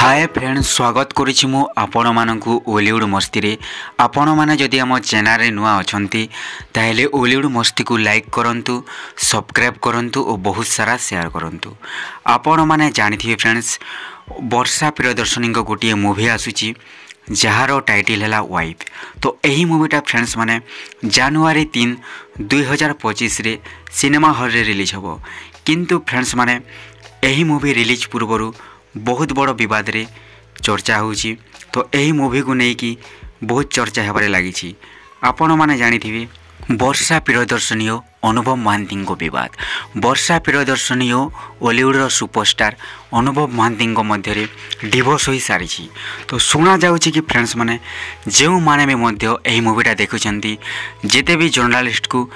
Hi friends स्वागत करुछि मु आपण मानकु ओलीवुड मस्ती रे। आपण माने जदि हम चैनल रे नुआ अछंती ताहेले ओलीवुड मस्ती को लाइक करंतु, सब्सक्राइब करंतु और बहुत सारा शेयर करंतु। आपण माने जानिथिबे फ्रेंड्स वर्षा प्रियदर्शनी को गोटे मूवी आसुची जार टाइटल है वाइफ। तो यही मूवीटा फ्रेंड्स माने जनवरी 3, 2025 रे सिनेमा हॉल रे रिलीज होबो। किंतु फ्रेंड्स माने यही मूवी रिलीज पूर्व बहुत बड़ विवाद रे चर्चा होची। तो यही मूवी को लेकिन बहुत चर्चा होबार लगी। आपण माने जानिथिबे वर्षा प्रियदर्शनी और अनुभव महांती को विवाद। वर्षा प्रियदर्शनी और ओलीवुड सुपरस्टार अनुभव महांती मध्य डिवोर्स हो सारी। तो शुणा जाउची कि फ्रेंड्स माने जो माने भी मध्य यही मूवीटा देखुचंती, जेते भी जर्नलिस्ट को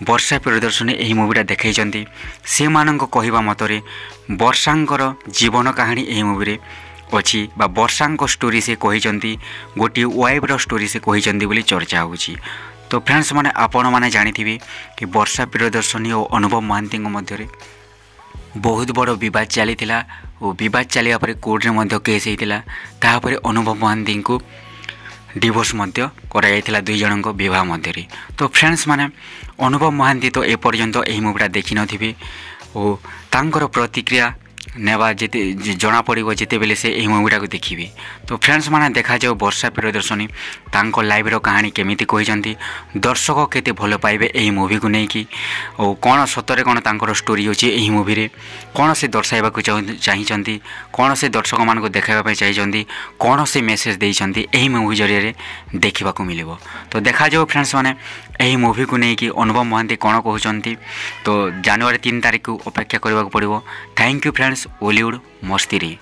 वर्षा प्रियदर्शनी यही मूवीटा देखैचंती से मानक कहवा मतरे वर्षांकर जीवन कहानी यही मूवी अच्छी बा वर्षांक स्टोरी से कहते गोटे वाइफ स्टोरी से कहते बोली चर्चा होची। तो फ्रेंड्स माने आपण माने जानिथिबे कि वर्षा प्रियदर्शनी और अनुभव महांती मध्य बहुत बड़ विवाद चलीथिला और विवाद चलिया परे कोर्ट रे मध्य केस होइतिला। ताहापरे अनुभव महांती को डिवोर्स मध्य करा जायतिला दुई जन को विवाह मध्य। तो फ्रेंड्स माने अनुभव महांती तो एपर्यंत यही मूवीटा देखि नथिबे और तांकर प्रतिक्रिया नेबा जेते जना पड़िबो जेते बेले से यही मूवीटा को देखिबे। तो फ्रेंड्स माने देखा जाओ वर्षा प्रियदर्शनी तांको लाइव रो कहानी केमिति कहिसंती, दर्शक केते भल पाइबे यही मूवी को नेकी और कोन सतरे कोन तांकर स्टोरी होची यही मूवी रे, कोन से दर्शाइबा को चाहिचंती, कोन से दर्शक मान को देखाइबा पे चाहिचंती, कोन से मेसेज देइचंती यही मूवी जरिए रे देखिबा को मिलिबो। तो देखा जाओ फ्रेंड्स माने यही मूवी को नेकी अनुभव महांती कोन कहउचंती। तो जनवरी 3 तारिख को अपेक्षा करबा को पड़िबो। थैंक यू फ्रेंड्स ओलीवुड मस्ती रे।